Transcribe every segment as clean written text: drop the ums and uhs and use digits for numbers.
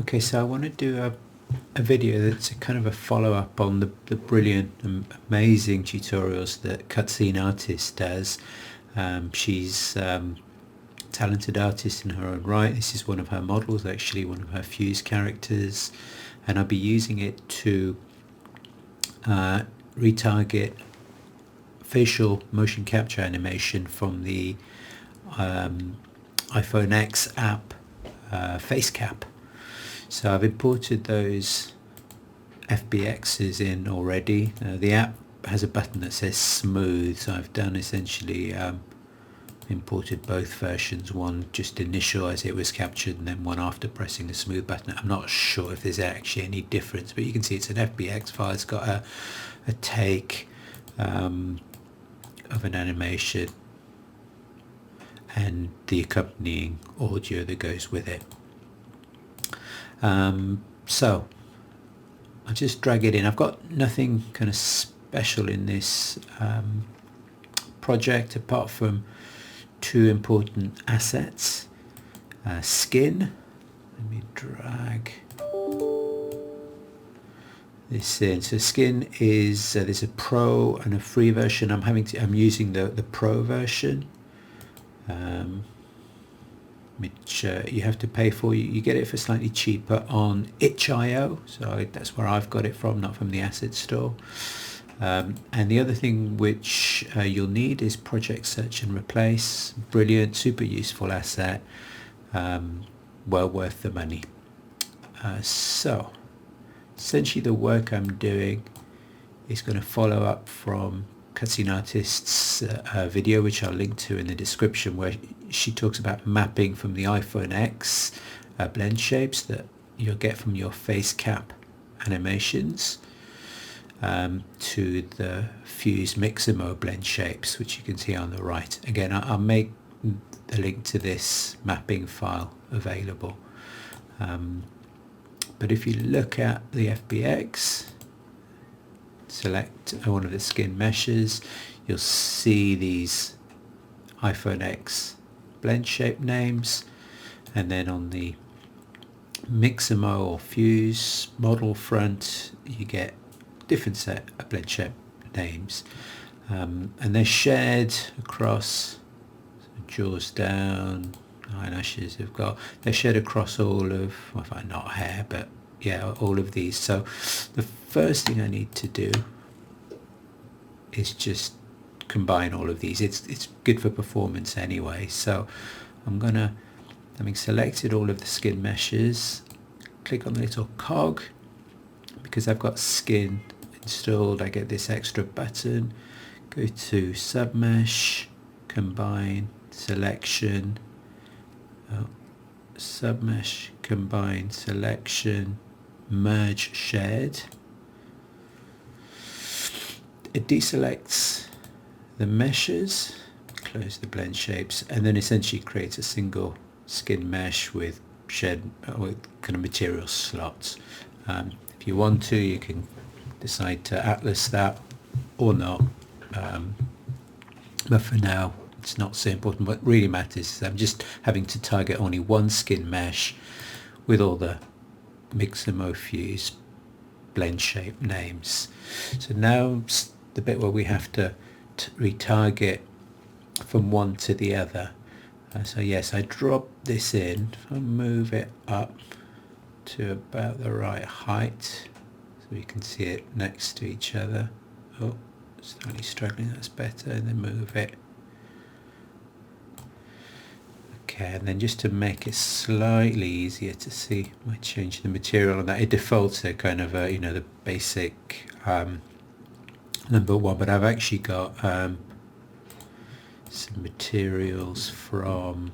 Okay, so I want to do a video that's a kind of a follow-up on the brilliant and amazing tutorials that Cutscene Artist does. She's talented artist in her own right. This is one of her models, actually one of her Fuse characters, and I'll be using it to retarget facial motion capture animation from the iPhoneX app FaceCap. So I've imported those FBXs in already. The app has a button that says smooth, so I've done essentially imported both versions, one just initial as it was captured and then one after pressing the smooth button. I'm not sure if there's actually any difference, but you can see it's an FBX file. It's got a take of an animation and the accompanying audio that goes with it. So I'll just drag it in. I've got nothing kind of special in this project apart from two important assets. Skinn. Let me drag this in. So Skinn is there's a pro and a free version. I'm using the pro version, which you have to pay for. You get it for slightly cheaper on itch.io, so that's where I've got it from, not from the asset store. And the other thing which you'll need is project search and replace. Brilliant, super useful asset, well worth the money. So essentially the work I'm doing is going to follow up from Cutscene Artist's video, which I'll link to in the description, where she talks about mapping from the iPhoneX blend shapes that you'll get from your FaceCap animations to the Fuse Mixamo blend shapes, which you can see on the right. Again, I'll make the link to this mapping file available. But if you look at the FBX, select one of the skin meshes, you'll see these iPhoneX blend shape names, and then on the Mixamo or Fuse model front you get different set of blend shape names, and they're shared across, so jaws down, eyelashes they're shared across all of, well, not hair, but yeah, all of these. So the first thing I need to do is just combine all of these. It's good for performance anyway. So having selected all of the skin meshes, click on the little cog. Because I've got Skinn installed, I get this extra button. Go to submesh, combine, selection, submesh, combine, selection, merge shared. It deselects the meshes, close the blend shapes, and then essentially creates a single skin mesh with shared with kind of material slots. If you want to, you can decide to atlas that or not, but for now it's not so important. What really matters is I'm just having to target only one skin mesh with all the Mixamo Fuse blend shape names. So now the bit where we have to retarget from one to the other. So yes, I drop this in. If I move it up to about the right height so we can see it next to each other. Oh, slightly struggling, that's better. And then move it. Okay, and then just to make it slightly easier to see, I might change the material on that. It defaults to kind of the basic number one, but I've actually got some materials from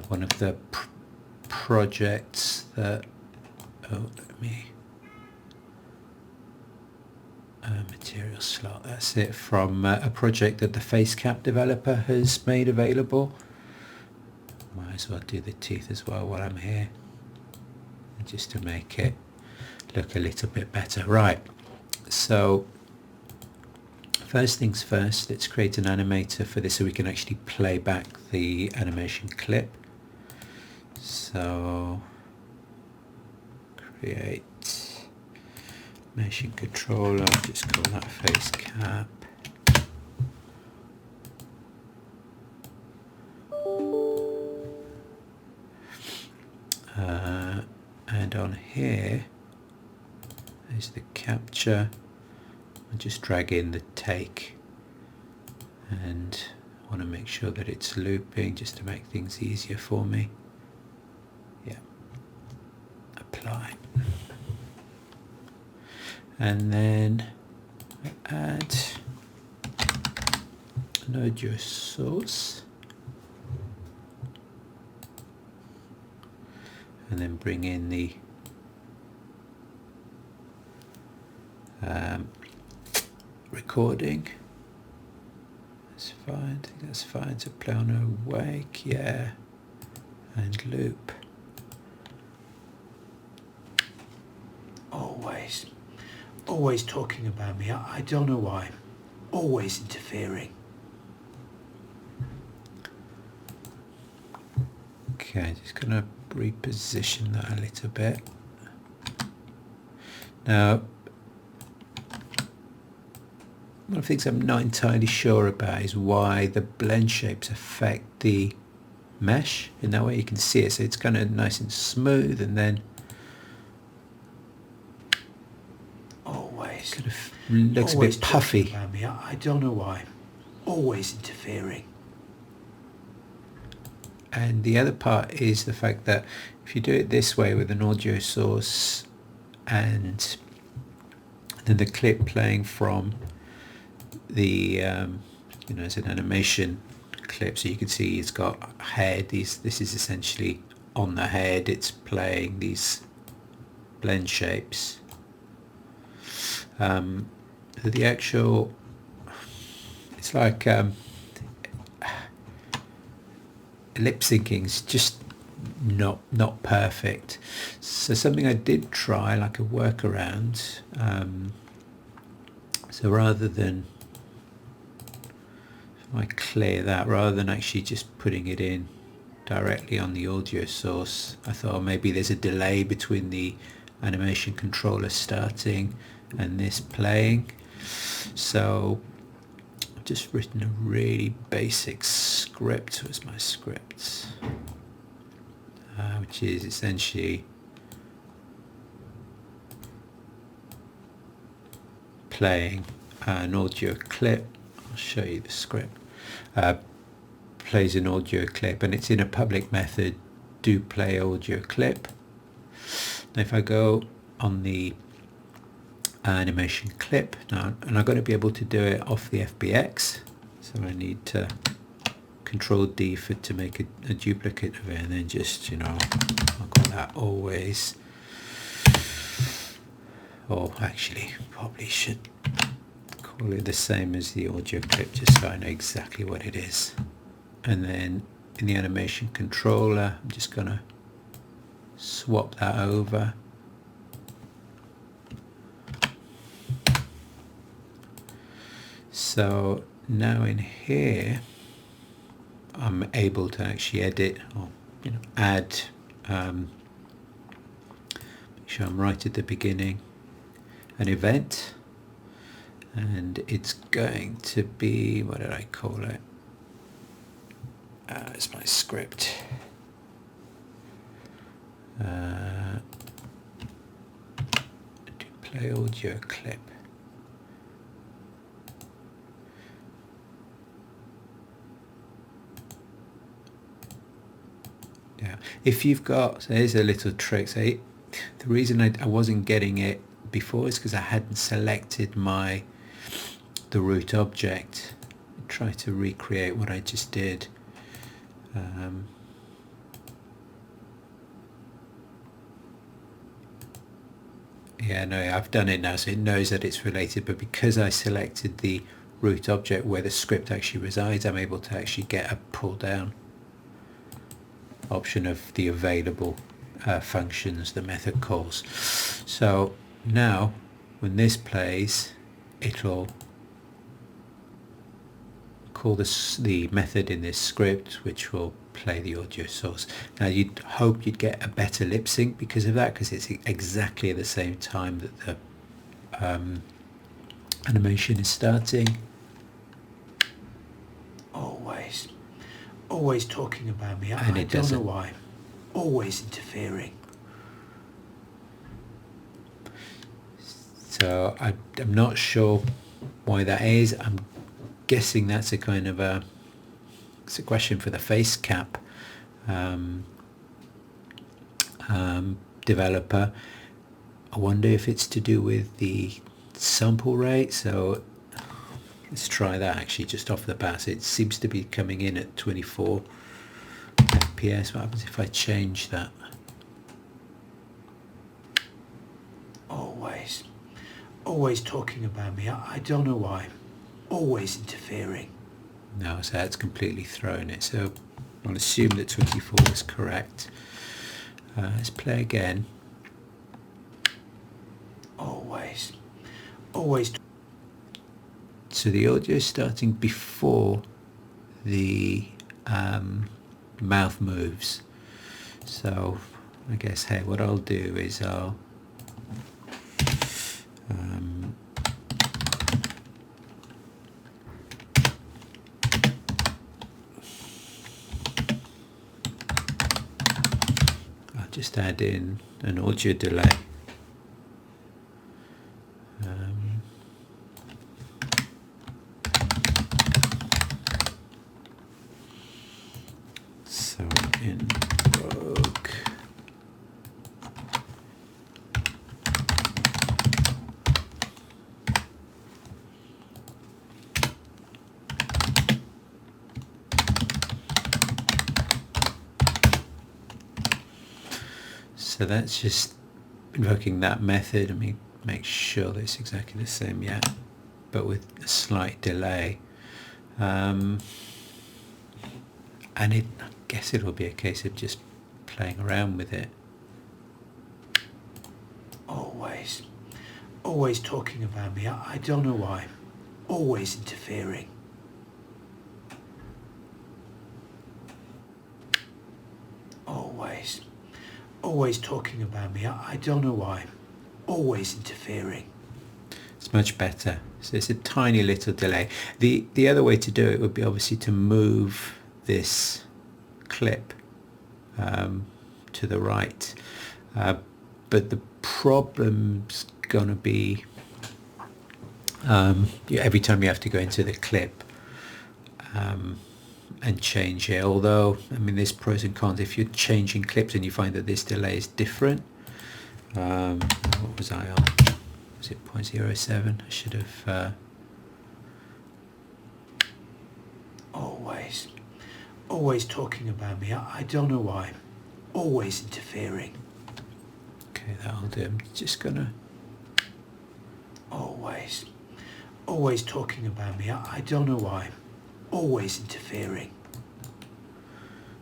one of the projects that material slot, that's it, from a project that the FaceCap developer has made available. Might as well do the teeth as well while I'm here, just to make it look a little bit better. Right, so First things first, let's create an animator for this so we can actually play back the animation clip. So create animation controller, just call that FaceCap. And on here is the capture. I'll just drag in the take, and I want to make sure that it's looping just to make things easier for me. Yeah, apply, and then add an audio source, and then bring in the recording. That's fine, I think that's fine. So play on awake, yeah, and loop. Always talking about me. I don't know why. Always interfering. Okay, just gonna reposition that a little bit. Now, one of the things I'm not entirely sure about is why the blend shapes affect the mesh in that way. You can see it, so it's kind of nice and smooth, and then kind of looks a bit puffy. I don't know why. Always interfering. And the other part is the fact that if you do it this way with an audio source and then the clip playing from the as an animation clip, so you can see it's got a head. This is essentially on the head. It's playing these blend shapes. The actual, it's like lip syncing is just not perfect. So something I did try, like a workaround. So rather than, if I clear that, rather than actually just putting it in directly on the audio source, I thought maybe there's a delay between the animation controller starting and this playing. So I've just written a really basic script. Where's my script? Which is essentially playing an audio clip. I'll show you the script. Plays an audio clip, and it's in a public method, do play audio clip. Now if I go on the animation clip now, and I'm going to be able to do it off the FBX, so I need to Control D to make a duplicate of it, and then just, I'll call that always, or actually probably should call it the same as the audio clip just so I know exactly what it is. And then in the animation controller, I'm just going to swap that over. So now in here, I'm able to actually edit or add. Make sure I'm right at the beginning. An event, and it's going to be, what did I call it? It's my script. To play audio clip. Yeah, if you've got, so here's a little trick. So the reason I wasn't getting it before is because I hadn't selected the root object. Try to recreate what I just did. Yeah, no, I've done it now, so it knows that it's related, but because I selected the root object where the script actually resides, I'm able to actually get a pull down option of the available functions the method calls. So now when this plays, it'll call this the method in this script, which will play the audio source. Now you'd hope you'd get a better lip sync because of that, because it's exactly at the same time that the animation is starting. Always talking about me. I don't know why. Always interfering. So I'm not sure why that is. I'm guessing that's a kind of it's a question for the FaceCap developer. I wonder if it's to do with the sample rate. So let's try that actually just off the bat. So it seems to be coming in at 24 FPS. What happens if I change that? Always talking about me. I don't know why. Always interfering. No, so that's completely thrown it. So I'll assume that 24 is correct. Let's play again. Always. So the audio is starting before the mouth moves. So I guess, hey, what I'll do is I'll just add in an audio delay. So invoke So that's just invoking that method. Let me make sure that it's exactly the same, yeah, but with a slight delay. And I guess it'll be a case of just playing around with it. Always talking about me. I don't know why. Always interfering. Always talking about me. I don't know why. Always interfering. It's much better. So it's a tiny little delay. The other way to do it would be obviously to move this clip to the right. But the problem's gonna be every time you have to go into the clip and change it. Although, I mean, there's pros and cons. If you're changing clips and you find that this delay is different, what was I on? Was it 0.07? I should have always talking about me. I don't know why. Always interfering. Okay, that'll do. I'm just gonna always talking about me. I don't know why. Always interfering.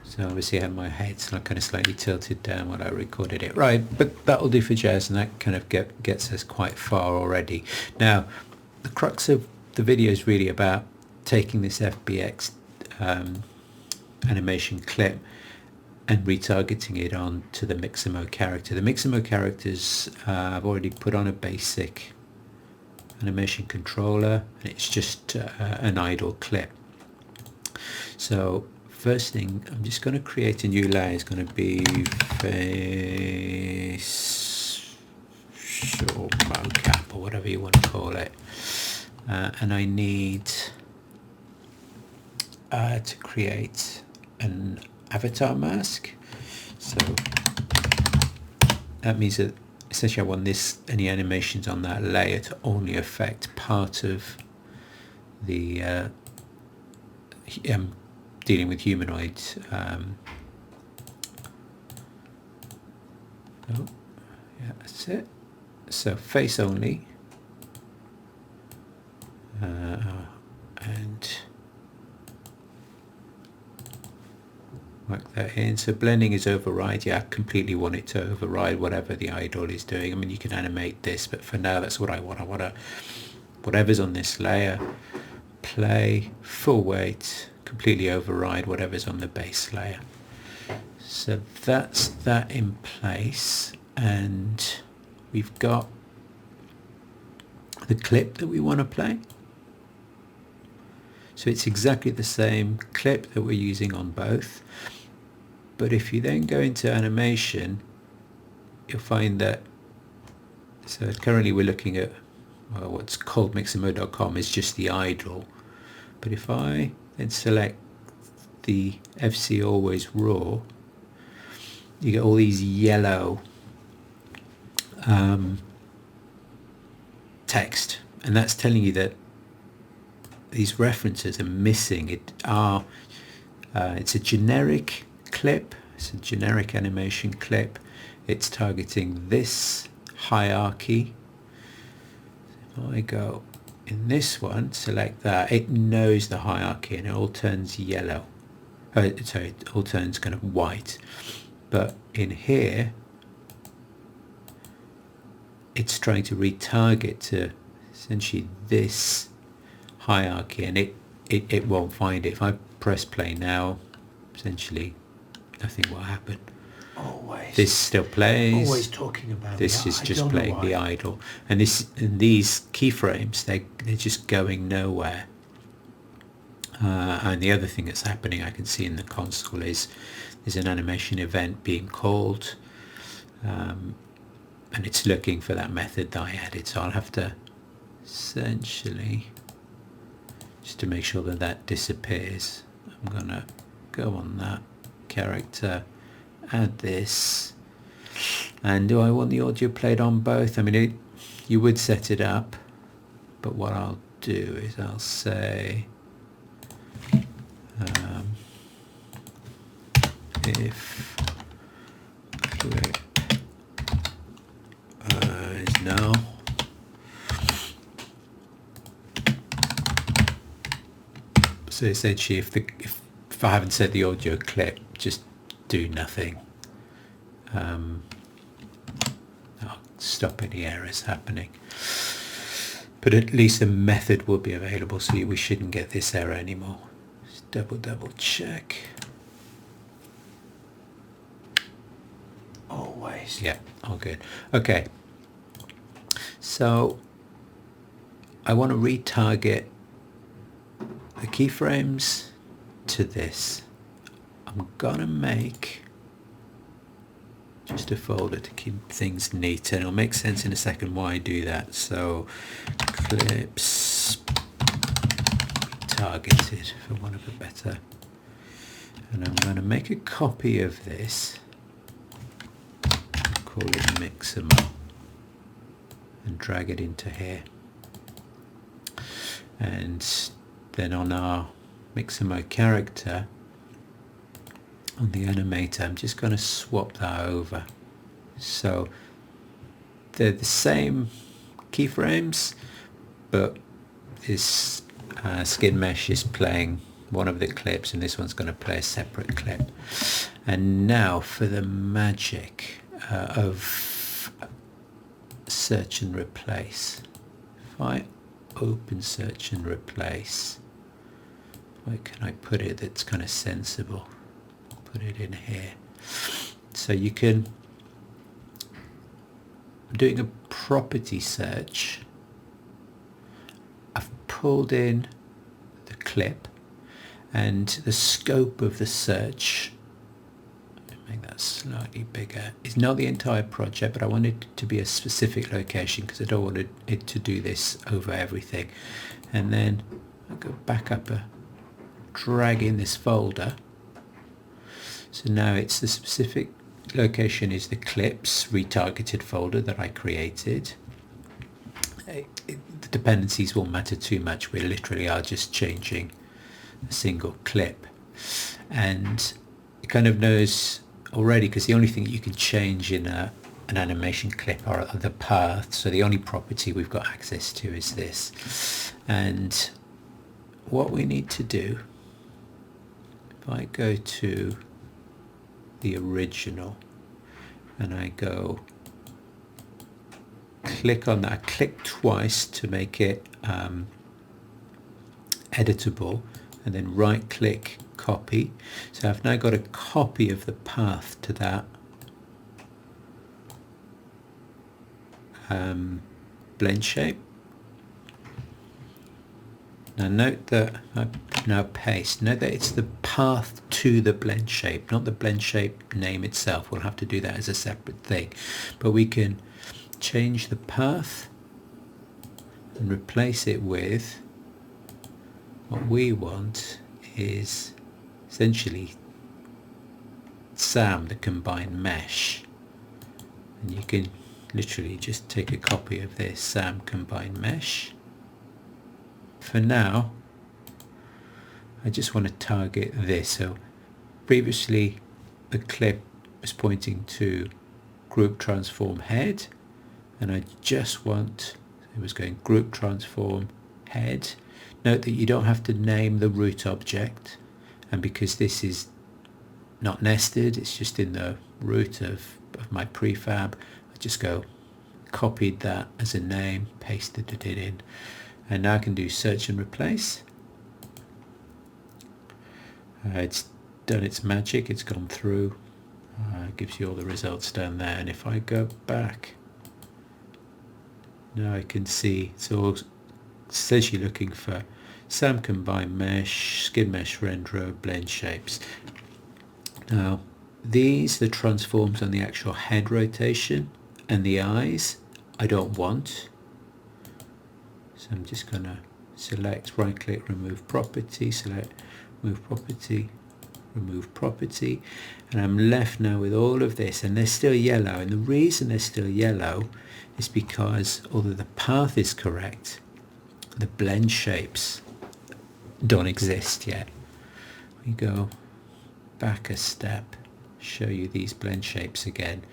So obviously I had my head kind of slightly tilted down when I recorded it. Right, but that'll do for jazz, and that kind of gets us quite far already. Now, the crux of the video is really about taking this FBX animation clip and retargeting it on to the Mixamo character. The Mixamo characters, I've already put on a basic animation controller, and it's just an idle clip. So first thing, I'm just going to create a new layer. It's going to be face or mocap or whatever you want to call it, and I need to create an avatar mask. So that means that essentially I want any animations on that layer to only affect part of the dealing with humanoids. Oh, yeah, that's it. So face only, and work that in. So blending is override. Yeah, I completely want it to override whatever the idol is doing. I mean, you can animate this, but for now that's what I want. I want to, whatever's on this layer, play, full weight, completely override whatever's on the base layer. So that's that in place, and we've got the clip that we want to play. So it's exactly the same clip that we're using on both, but if you then go into animation, you'll find that, so currently we're looking at what's called Mixamo.com is just the idle, but if I then select the FC Always Raw, you get all these yellow text, and that's telling you that these references are missing. It's a generic clip, it's a generic animation clip. It's targeting this hierarchy. If I go in this one, select that, it knows the hierarchy and it all turns yellow. Sorry, it all turns kind of white. But in here, it's trying to retarget to essentially this hierarchy, and it won't find it. If I press play now, essentially nothing will happen. Always. This still plays. Always talking about this it. is just playing the idle, and these keyframes, they're just going nowhere. And the other thing that's happening, I can see in the console, is there's an animation event being called, and it's looking for that method that I added. So I'll have to essentially, just to make sure that that disappears, I'm gonna go on that character, add this, and do I want the audio played on both? I mean, you would set it up, but what I'll do is I'll say if clip is no, so essentially if I haven't set the audio clip, just do nothing. I'll stop any errors happening, but at least the method will be available, so we shouldn't get this error anymore. Just double check. Always. Yeah, all good. Okay, so I want to retarget the keyframes to this. I'm gonna make just a folder to keep things neat, and it'll make sense in a second why I do that. So clips targeted, for want of a better, and I'm going to make a copy of this, call it Mixamo, and drag it into here. And then on our Mixamo character, on the animator, I'm just going to swap that over. So they're the same keyframes, but this Skinn mesh is playing one of the clips, and this one's going to play a separate clip. And now for the magic of search and replace. If I open search and replace, where can I put it that's kind of sensible? Put it in here. So you can, I'm doing a property search. I've pulled in the clip and the scope of the search, make that slightly bigger, is not the entire project, but I want it to be a specific location because I don't want it to do this over everything. And then I go back up, drag in this folder. So now it's the specific location is the clips retargeted folder that I created. The dependencies won't matter too much. We literally are just changing a single clip, and it kind of knows already, because the only thing that you can change in an animation clip are the path. So the only property we've got access to is this. And what we need to do, if I go to the original and I go click on that, I click twice to make it editable, and then right click copy. So I've now got a copy of the path to that blend shape. Now note that now paste. Note that it's the path to the blend shape, not the blend shape name itself. We'll have to do that as a separate thing, but we can change the path and replace it with what we want is essentially SAM, the combined mesh. And you can literally just take a copy of this SAM combined mesh. For now, I just want to target this. So previously the clip was pointing to group transform head, and I just want, it was going group transform head. Note that you don't have to name the root object, and because this is not nested, it's just in the root of my prefab, I just go copied that as a name, pasted it in, and now I can do search and replace. It's done its magic, it's gone through, gives you all the results down there. And if I go back, now I can see it's all essentially looking for SAM combined mesh, skin mesh renderer, blend shapes. Now these, the transforms on the actual head rotation and the eyes, I don't want. So I'm just going to select, right click, remove property, select, move property, remove property, and I'm left now with all of this, and they're still yellow. And the reason they're still yellow is because although the path is correct, the blend shapes don't exist yet. We go back a step, show you these blend shapes again.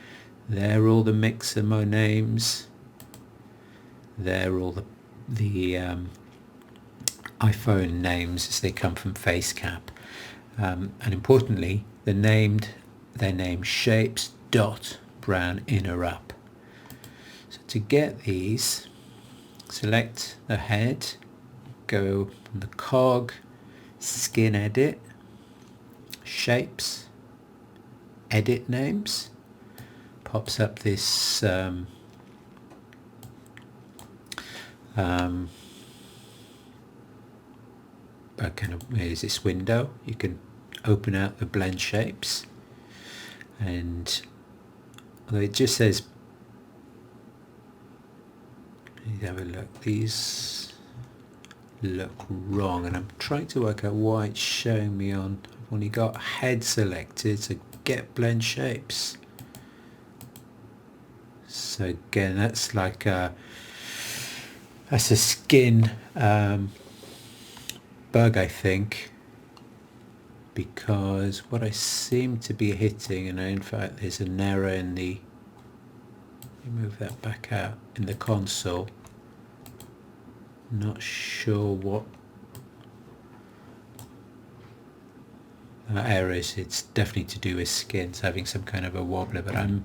They're all the Mixamo names. They're all the iPhone names as they come from FaceCap, and importantly, they're named shapes dot brown inner up. So to get these, select the head, go on the cog, skin edit, shapes, edit names, pops up this here's this window. You can open out the blend shapes, and although it just says, let's have a look, these look wrong, and I'm trying to work out why it's showing me on, I've only got head selected, so get blend shapes. So again, that's like that's a skin bug, I think, because what I seem to be hitting, and in fact there's an error in the, let me move that back out, in the console, not sure what that error is. It's definitely to do with skin, it's having some kind of a wobbler, but I'm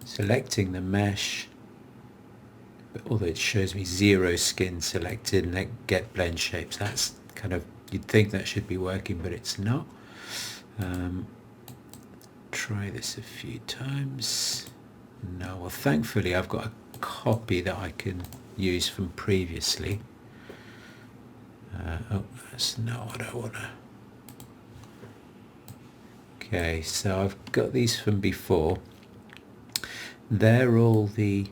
selecting the mesh, although it shows me 0 skin selected, and then get blend shapes. That's kind of, you'd think that should be working, but it's not. Try this a few times. No, well thankfully I've got a copy that I can use from previously. Oh, that's not what I want to. Okay, so I've got these from before. They're all the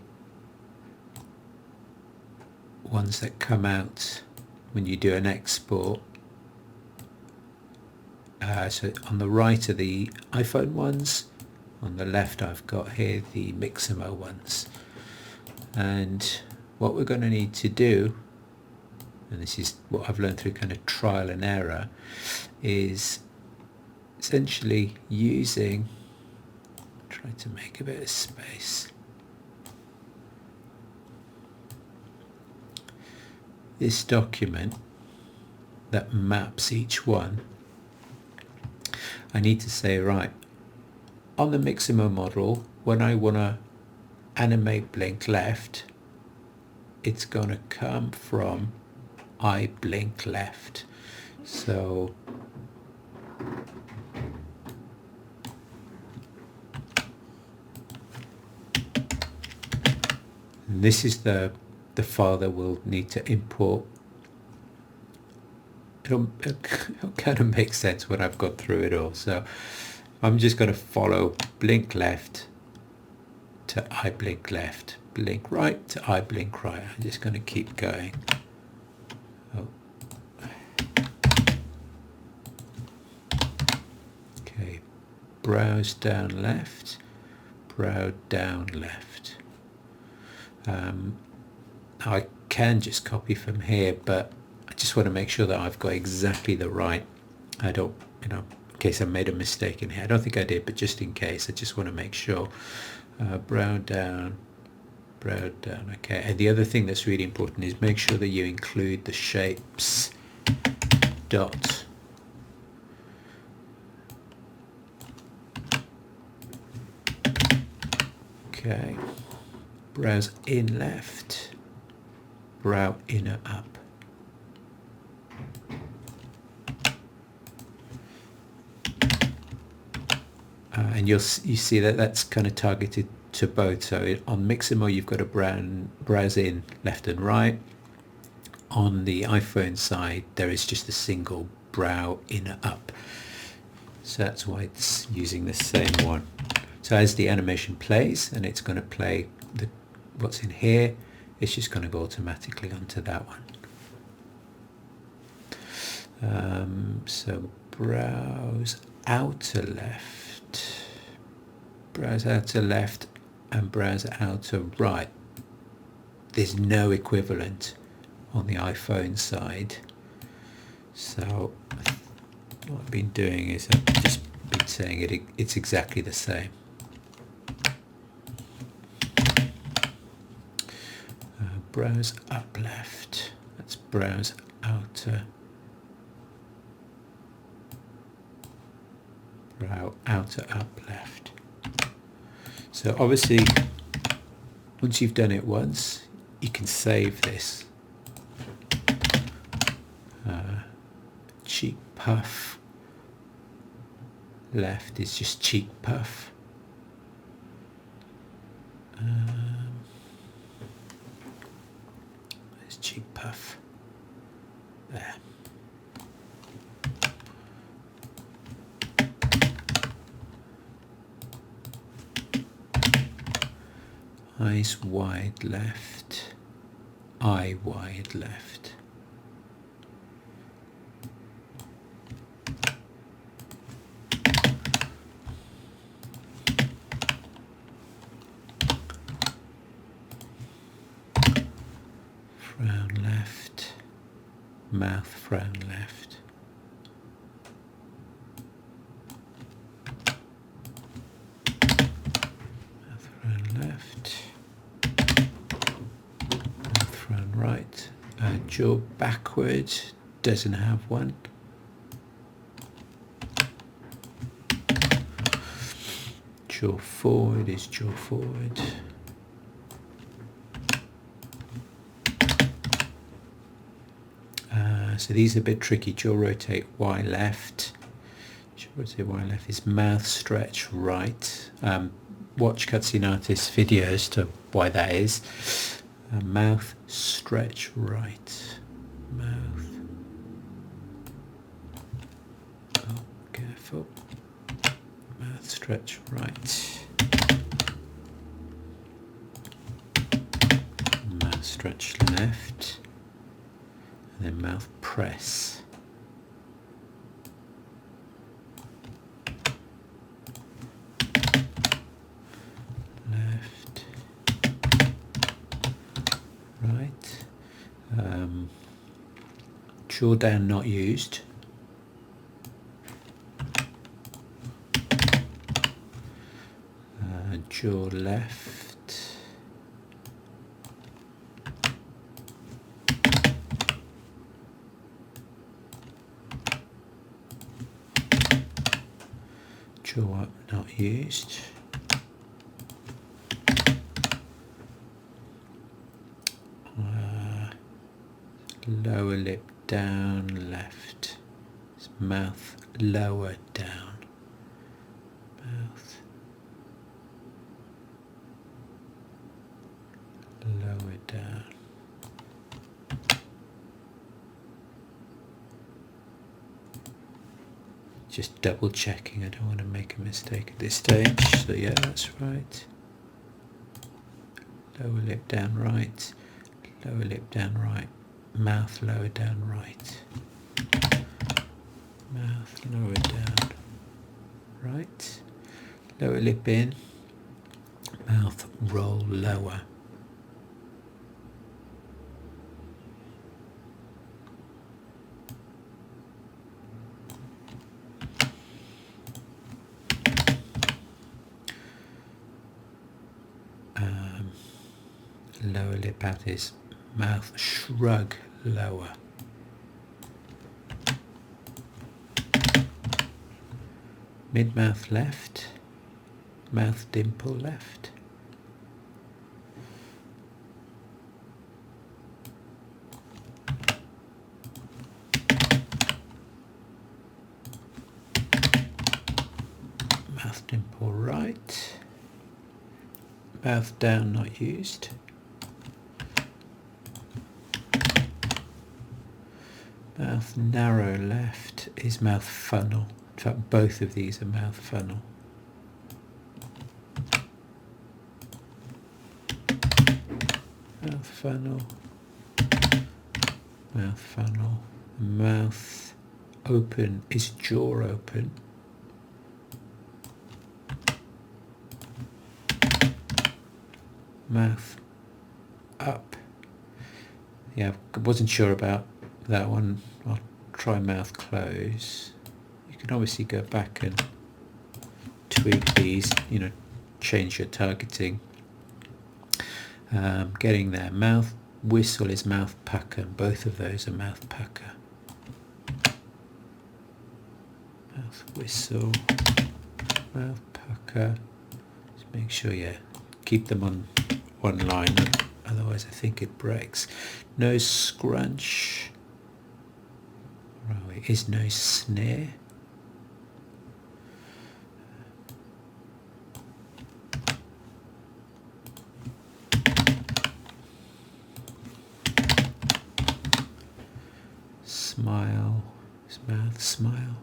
ones that come out when you do an export. So on the right are the iPhone ones, on the left I've got here the Mixamo ones. And what we're going to need to do, and this is what I've learned through kind of trial and error, is essentially using, try to make a bit of space, this document that maps each one. I need to say, right, on the Mixamo model, when I want to animate blink left, it's going to come from I blink left. So this is the file that we'll need to import. It'll kind of make sense when I've got through it all. So I'm just going to follow blink left to I blink left, blink right to I blink right. I'm just going to keep going. Oh. Okay, browse down left, browse down left. I can just copy from here, but I just want to make sure that I've got exactly the right. I don't, in case I made a mistake in here. I don't think I did, but just in case, I just want to make sure. Brow down. Okay, and the other thing that's really important is make sure that you include the shapes dot. Okay, browse in left, brow inner up. And you see that that's kind of targeted to both. So on Mixamo you've got a browse in left and right. On the iPhone side there is just a single brow inner up. So that's why it's using the same one. So as the animation plays, and it's going to play what's in here, it's just going to go automatically onto that one. So browse outer left, browse outer left, and browse outer right. There's no equivalent on the iPhone side. So what I've been doing is I've just been saying it's exactly the same. Browse up left, that's browse outer, brow outer up left. So obviously once you've done it once, you can save this. Cheek puff left is just cheek puff. There's cheek puff there. Eyes wide left, eye wide left. Frown left, mouth frown left. Mouth frown left. Mouth frown right. Jaw backward, doesn't have one. Jaw forward is jaw forward. So these are a bit tricky. Jaw rotate Y left. Jaw rotate Y left is mouth stretch right. Watch Cutscene Artist's video as to why that is. Mouth stretch right. Mouth. Oh, careful. Mouth stretch right. Mouth stretch left. And then mouth press. Left. Right. Jaw down not used. Jaw left. Jaw up not used. lower lip down left, his mouth lower down, mouth lower down. Just double checking, I don't want to make a mistake at this stage. So yeah, that's right. Lower lip down right, lower lip down right, mouth lower down right, mouth lower down right, lower lip in, mouth roll lower. Lower lip out his mouth, shrug lower. Mid mouth left, mouth dimple left. Mouth dimple right. Mouth down not used. Mouth narrow left is mouth funnel. In fact, both of these are mouth funnel. Mouth funnel. Mouth funnel. Mouth open is jaw open. Mouth up. Yeah, I wasn't sure about that one. I'll try mouth close. You can obviously go back and tweak these, you know, change your targeting. Getting there. Mouth whistle is mouth pucker, and both of those are mouth pucker. Mouth whistle, mouth pucker. Just make sure you keep them on one line, otherwise I think it breaks. Nose scrunch. Right, is nose snare. Smile, his mouth smile.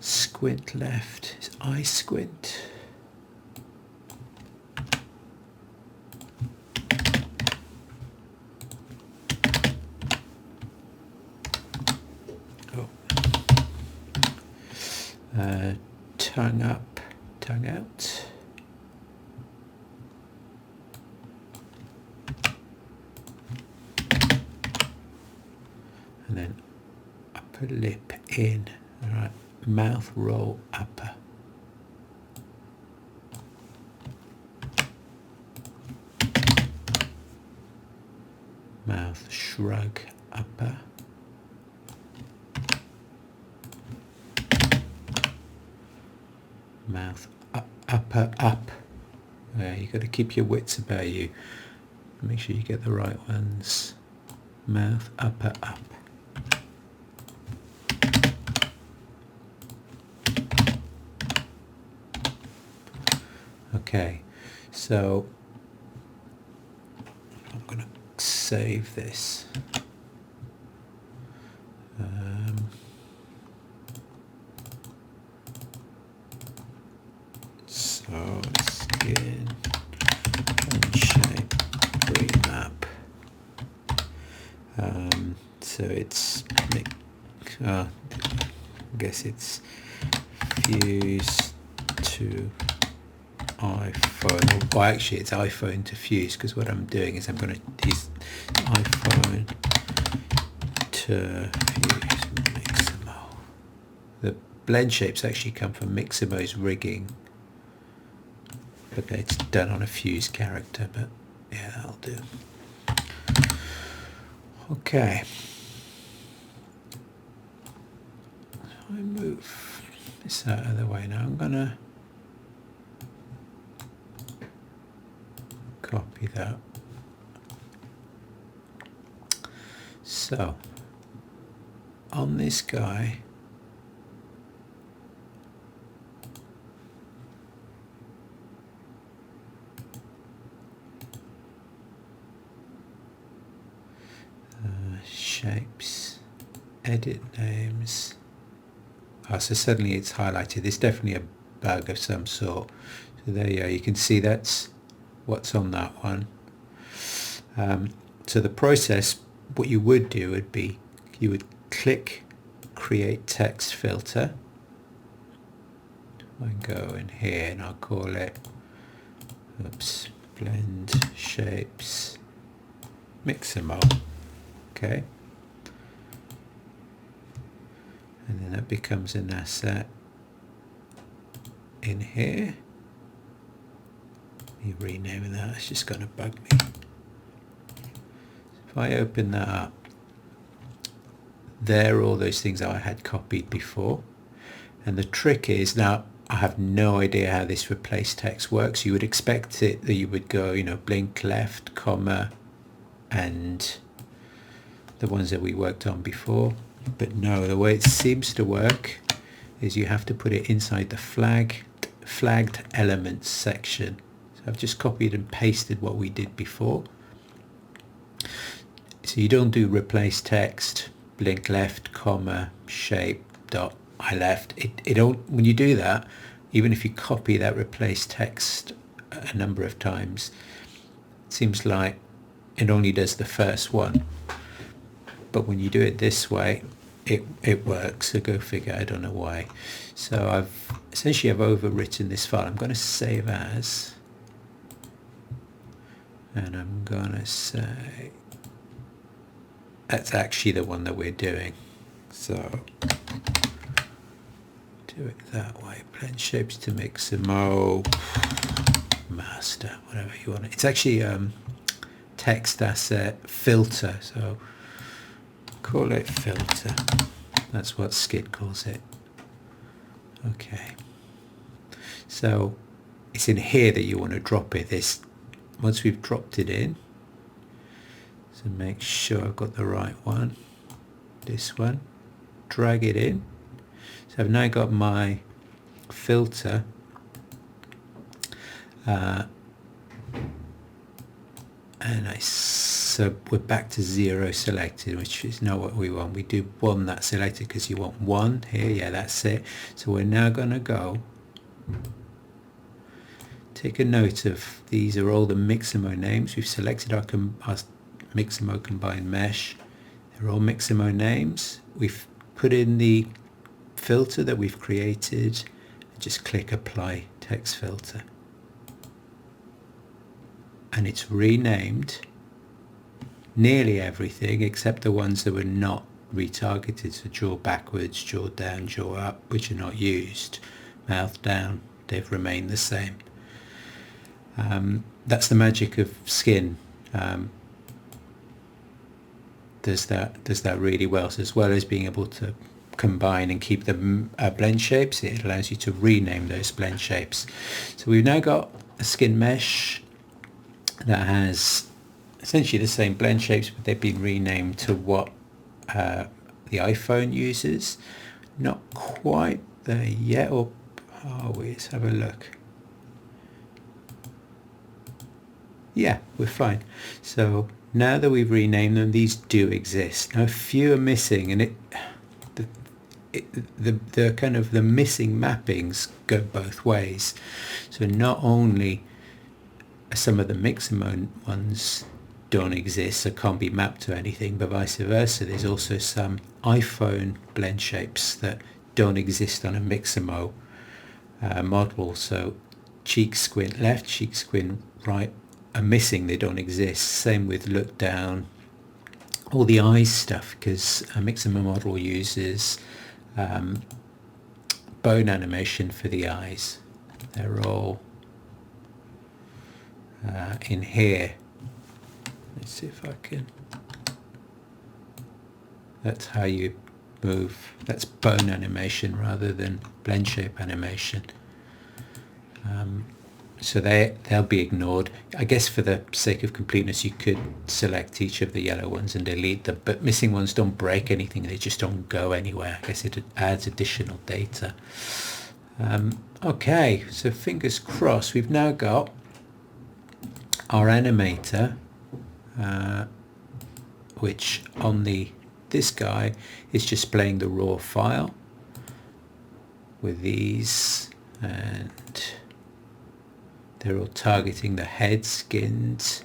Squint left, his eye squint. Oh. Tongue up, tongue out. And then upper lip in. All right. Mouth roll upper. Mouth shrug upper. Mouth upper up. You've got to keep your wits about you. Make sure you get the right ones. Mouth upper up. Okay, so I'm going to save this. So Skinn, shape, remap. So it's I guess it's Fuse to iPhone. Well, actually, it's iPhone to Fuse, because what I'm doing is I'm going to use iPhone to Fuse Mixamo. The blend shapes actually come from Mixamo's rigging, but it's done on a Fuse character. But yeah, that'll do. Okay. I move this out of the way now, I'm gonna copy that. So on this guy, shapes, edit names. Oh, so suddenly it's highlighted. There's definitely a bug of some sort. So there you go. You can see that's what's on that one. So the process, what you would do would be, you would click create text filter. I can go in here and I'll call it, oops, blend shapes Mixamo. Okay. And then that becomes an asset in here. Me renaming that, it's just going to bug me. If I open that up, there are all those things I had copied before. And the trick is, now I have no idea how this replace text works. You would expect it that you would go, you know, blink left, comma, and the ones that we worked on before. But no, the way it seems to work is you have to put it inside the flagged elements section. So I've just copied and pasted what we did before. So you don't do replace text, blink left, comma, shape, dot, I left. It don't, when you do that, even if you copy that replace text a number of times, it seems like it only does the first one. But when you do it this way, it works. So go figure, I don't know why. So I've overwritten this file. I'm going to save as, and I'm going to say that's actually the one that we're doing. So do it that way. Blend shapes to Mixamo master, whatever you want. It's actually text asset filter. So call it filter. That's what Skinn calls it. Okay. So it's in here that you want to drop it. This, once we've dropped it in, so make sure I've got the right one. This one. Drag it in. So I've now got my filter. And so we're back to 0 selected, which is not what we want. We do 1 that's selected because you want 1 here. Yeah, that's it. So we're now going to go take a note of, these are all the Mixamo names. We've selected our Mixamo combined mesh. They're all Mixamo names. We've put in the filter that we've created and just click apply text filter. And it's renamed nearly everything except the ones that were not retargeted. So jaw backwards, jaw down, jaw up, which are not used. Mouth down, they've remained the same. That's the magic of Skinn. Does that really well. So as well as being able to combine and keep the blend shapes, it allows you to rename those blend shapes. So we've now got a Skinn mesh that has essentially the same blend shapes, but they've been renamed to what the iPhone uses. Not quite there yet, or are we? Let's have a look. Yeah, we're fine. So now that we've renamed them, these do exist. Now a few are missing, and the kind of the missing mappings go both ways. So not only some of the Mixamo ones don't exist, so can't be mapped to anything, but vice versa. There's also some iPhone blend shapes that don't exist on a Mixamo model. So cheek squint left, cheek squint right are missing, they don't exist. Same with look down, all the eyes stuff, because a Mixamo model uses bone animation for the eyes. They're all in here. Let's see if I can, that's how you move. That's bone animation rather than blend shape animation. So they'll be ignored. I guess for the sake of completeness, you could select each of the yellow ones and delete them, but missing ones don't break anything, they just don't go anywhere. I guess it adds additional data. Okay, so fingers crossed, we've now got our animator, which on this guy is just playing the raw file with these, and they're all targeting the head skins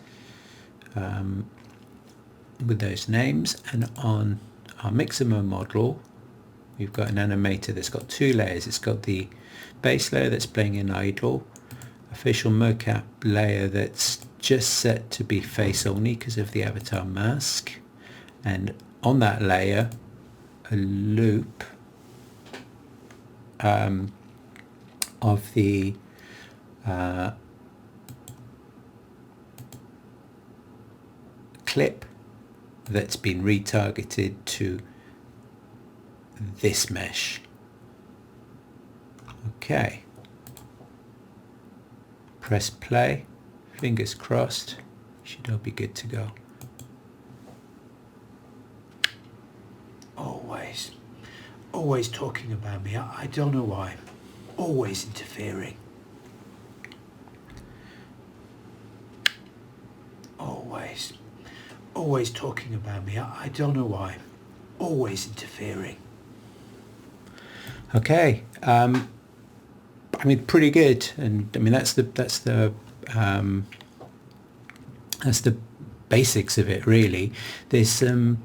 with those names. And on our Mixamo model, we've got an animator that's got two layers. It's got the base layer that's playing in idle, a facial mocap layer that's just set to be face only because of the avatar mask, and on that layer a loop of the clip that's been retargeted to this mesh. Okay, press play, fingers crossed, should all be good to go. Always talking about me. I don't know why. Always interfering. Always talking about me. I don't know why. Always interfering. Okay, I mean, pretty good, and I mean that's the basics of it, really. There's some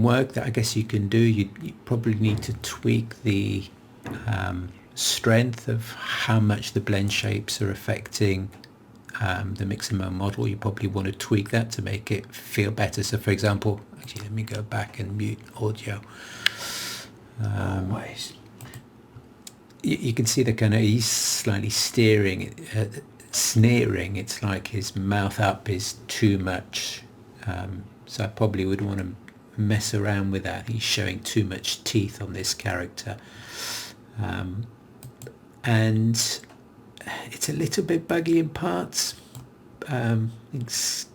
work that I guess you can do. You probably need to tweak the strength of how much the blend shapes are affecting the Mixamo model. You probably want to tweak that to make it feel better. So for example, actually let me go back and mute audio. You can see the kind of, he's slightly sneering. It's like his mouth up is too much. So I probably would want to mess around with that. He's showing too much teeth on this character. And it's a little bit buggy in parts. It's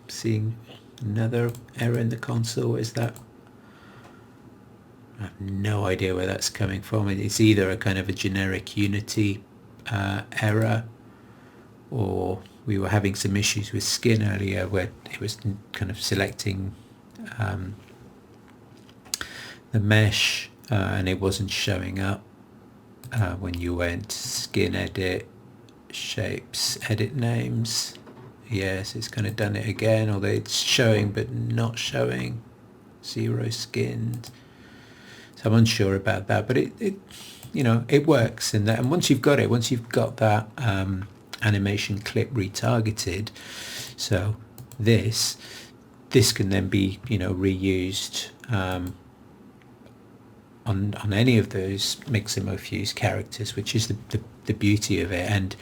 seeing another error in the console. Is that? I have no idea where that's coming from. It's either a kind of a generic Unity error, or we were having some issues with Skinn earlier where it was kind of selecting the mesh and it wasn't showing up when you went Skinn edit, shapes, edit names. Yes, it's kind of done it again, although it's showing but not showing. 0 skinned. So I'm unsure about that, but it you know, it works. And once you've got that animation clip retargeted, so this can then be, you know, reused on any of those Mixamo Fuse characters, which is the beauty of it. And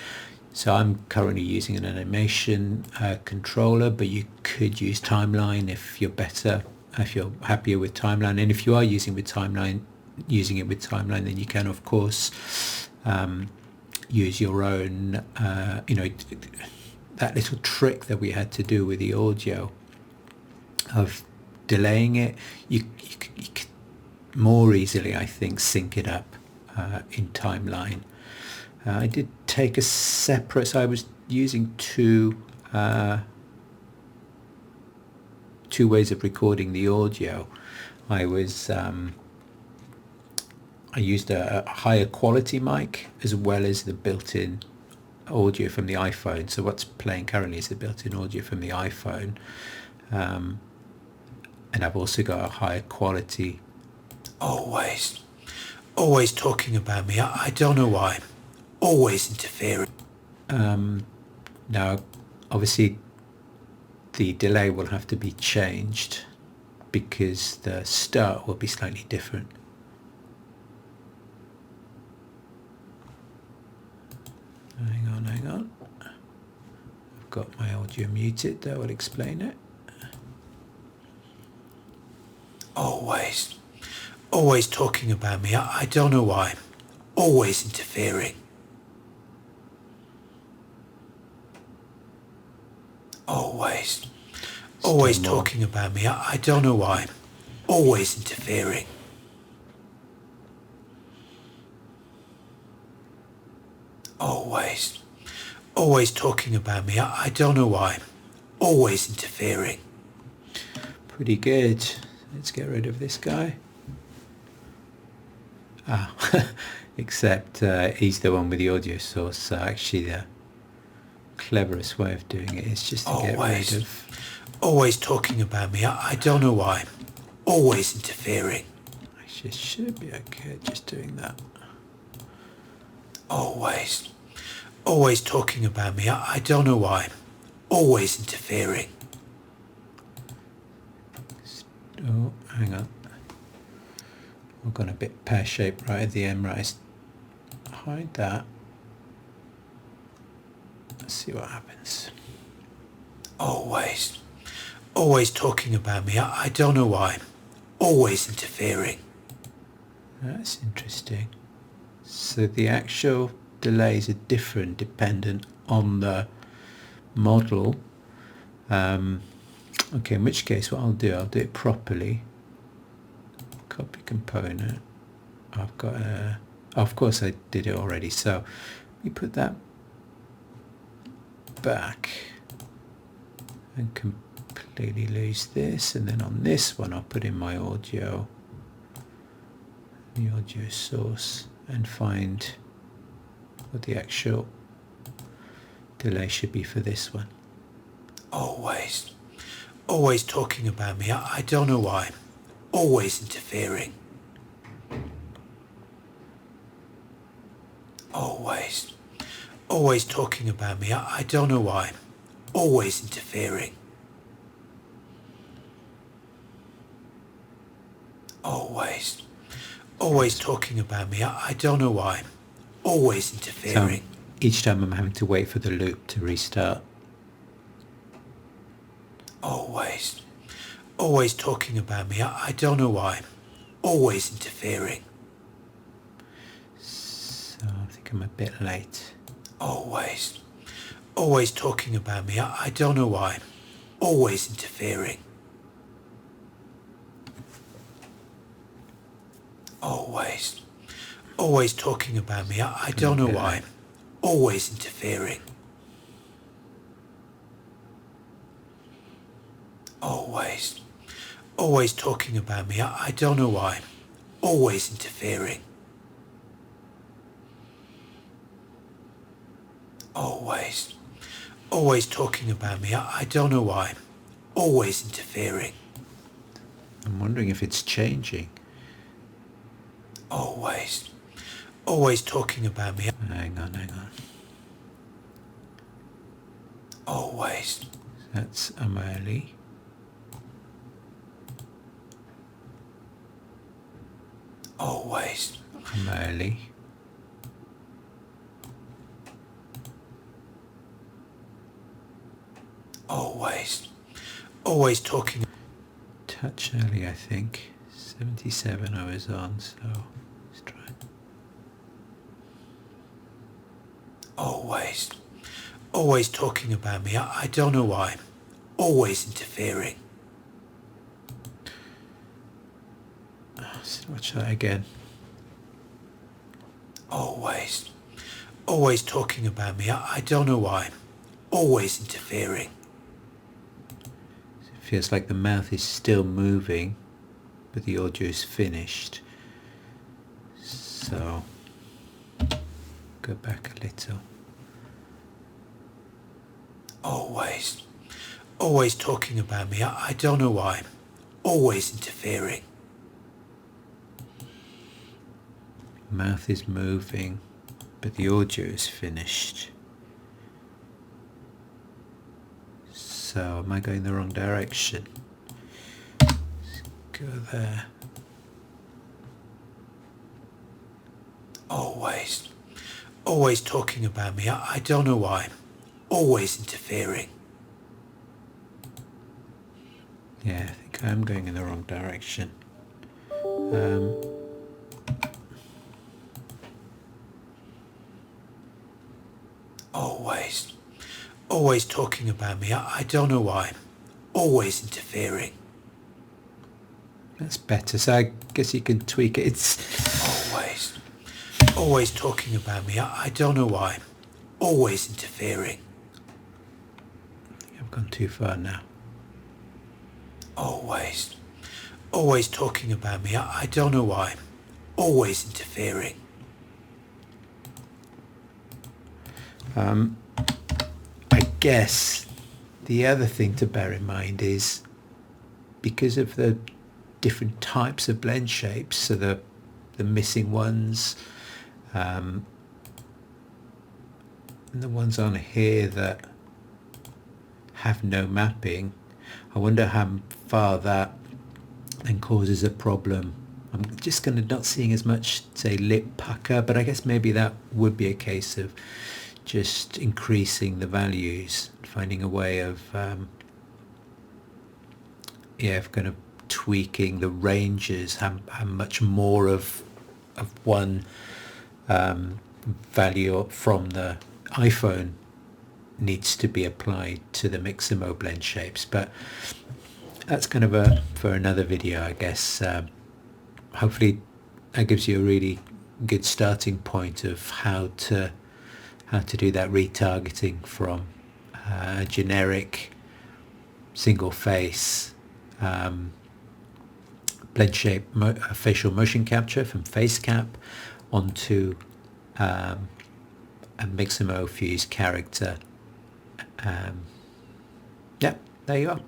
so I'm currently using an animation controller, but you could use timeline if you're happier with timeline. And if you are using it with timeline, then you can of course use your own you know, that little trick that we had to do with the audio of delaying it. You could more easily, I think, sync it up in timeline. I did take a separate, so I was using two ways of recording the audio. I used a higher quality mic as well as the built-in audio from the iPhone. So what's playing currently is the built-in audio from the iPhone, and I've also got a higher quality. Always talking about me. I don't know why. Always interfering. Now, obviously, the delay will have to be changed because the start will be slightly different. Hang on. I've got my audio muted. That will explain it. Always. Always talking about me. I don't know why. Always interfering. Always. Always talking about me. I don't know why. Always interfering. Always. Always talking about me. I don't know why. Always interfering. Pretty good. Let's get rid of this guy. Except he's the one with the audio source, so actually the cleverest way of doing it is just to get rid of... Always talking about me. I don't know why. Always interfering. Actually, it should be okay just doing that. Always. Always talking about me. I don't know why. Always interfering. Oh, hang on. We've gone a bit pear-shaped right at the end, right? Hide that. Let's see what happens. Always. Always talking about me. I don't know why. Always interfering. That's interesting. So the actual delays are different dependent on the model. Okay, in which case what I'll do it properly. Copy component. I've got a... Of course I did it already, so we put that back and completely lose this, and then on this one I'll put in my audio, the audio source, and find what the actual delay should be for this one. Always. Always talking about me. I don't know why. Always interfering. Always. Always talking about me. I don't know why. Always interfering. Always. Always talking about me. I don't know why. Always interfering. So each time I'm having to wait for the loop to restart. Always. Always talking about me. I don't know why. Always interfering. So I think I'm a bit late. Always. Always talking about me. I don't know why. Always interfering. Always. Always talking about me. I don't know why. Always interfering. Always. Always talking about me. I don't know why. Always interfering. Always. Always talking about me. I don't know why. Always interfering. I'm wondering if it's changing. Always. Always talking about me. Hang on. Always. That's early. Always. Early. Always. Always talking. Touch early, I think. 77 I was on, so let's try. Always. Always talking about me. I don't know why. Always interfering. So watch that again. Always. Always talking about me. I don't know why. Always interfering. It feels like the mouth is still moving, but the audio is finished. So go back a little. Always. Always talking about me. I don't know why. Always interfering. Mouth is moving, but the audio is finished. So am I going the wrong direction? Let's go there. Always. Always talking about me. I don't know why. Always interfering. Yeah, I think I'm going in the wrong direction. Always talking about me. I don't know why. Always interfering. That's better. So I guess you can tweak it. It's always talking about me. I don't know why. Always interfering. I think I've gone too far now. Always talking about me. I don't know why. Always interfering. I guess the other thing to bear in mind is because of the different types of blend shapes, so the missing ones, and the ones on here that have no mapping, I wonder how far that then causes a problem. I'm just going to not seeing as much, say, lip pucker, but I guess maybe that would be a case of just increasing the values, finding a way of kind of tweaking the ranges, how much more of one value from the iPhone needs to be applied to the Mixamo blend shapes. But that's kind of for another video, I guess. Hopefully that gives you a really good starting point of how to do that retargeting from a generic single face blend shape facial motion capture from FaceCap onto a Mixamo Fuse character. Yeah, there you are.